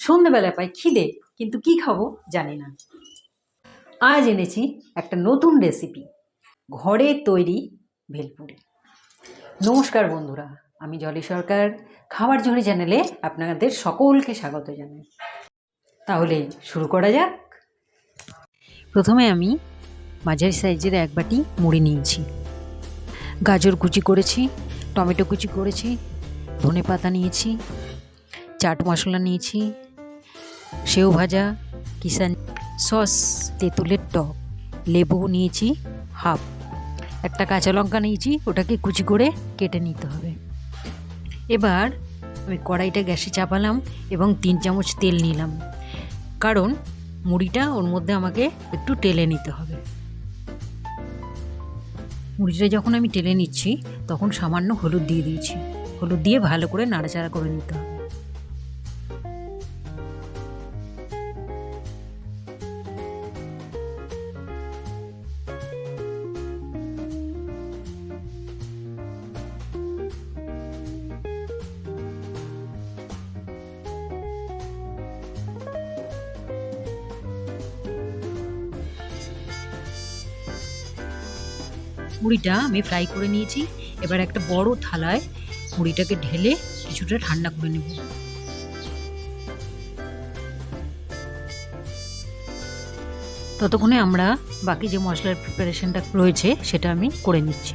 সন্ধ্যেবেলা পাই খিদে, কিন্তু কি খাবো জানি না। আজ এনেছি একটা নতুন রেসিপি, ঘরে তৈরি ভেলপুরি। নমস্কার বন্ধুরা, আমি জলি সরকার, খাবার ঝুড়ি চ্যানেলে আপনাদের সকলকে স্বাগত জানাই। তাহলে শুরু করা যাক। প্রথমে আমি মাঝারি সাইজের এক বাটি মুড়ি নিয়েছি, গাজর কুচি করেছি, টমেটো কুচি করেছি, ধনে পাতা নিয়েছি, চাট মশলা নিয়েছি, সেও ভাজা, কিষান সস, তেঁতুলের টক, লেবু নিয়েছি হাফ, একটা কাঁচা লঙ্কা নিয়েছি, ওটাকে কুচি করে কেটে নিতে হবে। এবার আমি কড়াইটা গ্যাসে চাপালাম এবং 3 চামচ তেল নিলাম, কারণ মুড়িটা ওর মধ্যে আমাকে একটু টেলে নিতে হবে। মুড়িটা যখন আমি টেলে নিচ্ছি তখন সামান্য হলুদ দিয়ে দিয়েছি, হলুদ দিয়ে ভালো করে নাড়াচাড়া করে নিতে হবে। মুড়িটা আমি ফ্রাই করে নিয়েছি। এবার একটা বড় থালায় মুড়িটাকে ঢেলে কিছুটা ঠান্ডা করে নেব। ততক্ষণে আমরা বাকি যে মশলার প্রিপারেশনটা রয়েছে সেটা আমি করে নিচ্ছি।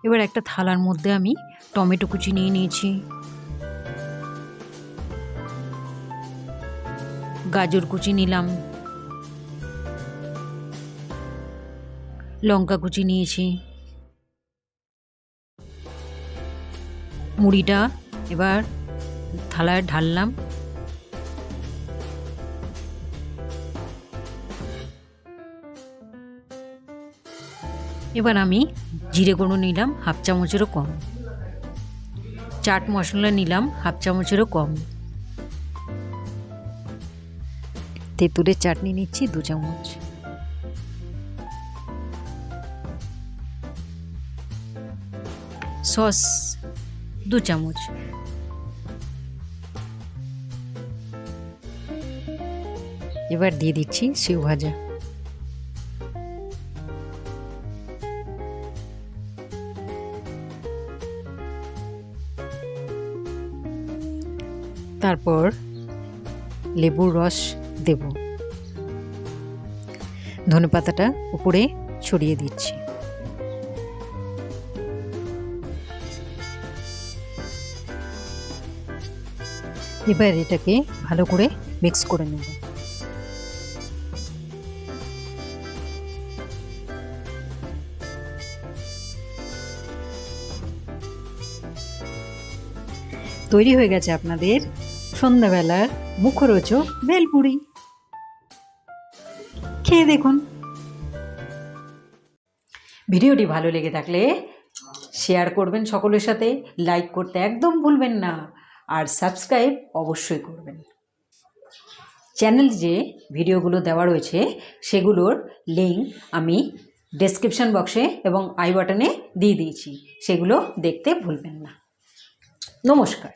এবার একটা থালার মধ্যে আমি টমেটো কুচি নিয়ে নিয়েছি, গাজর কুচি নিলাম, লঙ্কা কুচি নিয়েছি, মুড়িটা এবার থালায় ঢাললাম। এবার আমি জিরে গুঁড়ো নিলাম হাফ চামচেরও কম, চাট মশলা নিলাম হাফ চামচেরও কম, তেঁতুলের চাটনি নিচ্ছি 2 চামচ, সস 2 চামচ, এবার দিয়ে দিচ্ছি সেও ভাজা। তারপর লেবুর রস দেব, ধনেপাতাটা উপরে ছড়িয়ে দিচ্ছি। এবার এটাকে ভালো করে মিক্স করে নেব। তৈরি হয়ে গেছে আপনাদের সন্ধ্যাবেলার মুখরোচক ভেলপুরি। খেয়ে দেখুন। ভিডিওটি ভালো লেগে থাকলে শেয়ার করবেন সকলের সাথে, লাইক করতে একদম ভুলবেন না, আর সাবস্ক্রাইব অবশ্যই করবেন। চ্যানেল যে ভিডিওগুলো দেওয়া রয়েছে সেগুলোর লিঙ্ক আমি ডেসক্রিপশন বক্সে এবং আই বাটনে দিয়ে দিয়েছি, সেগুলো দেখতে ভুলবেন না। নমস্কার।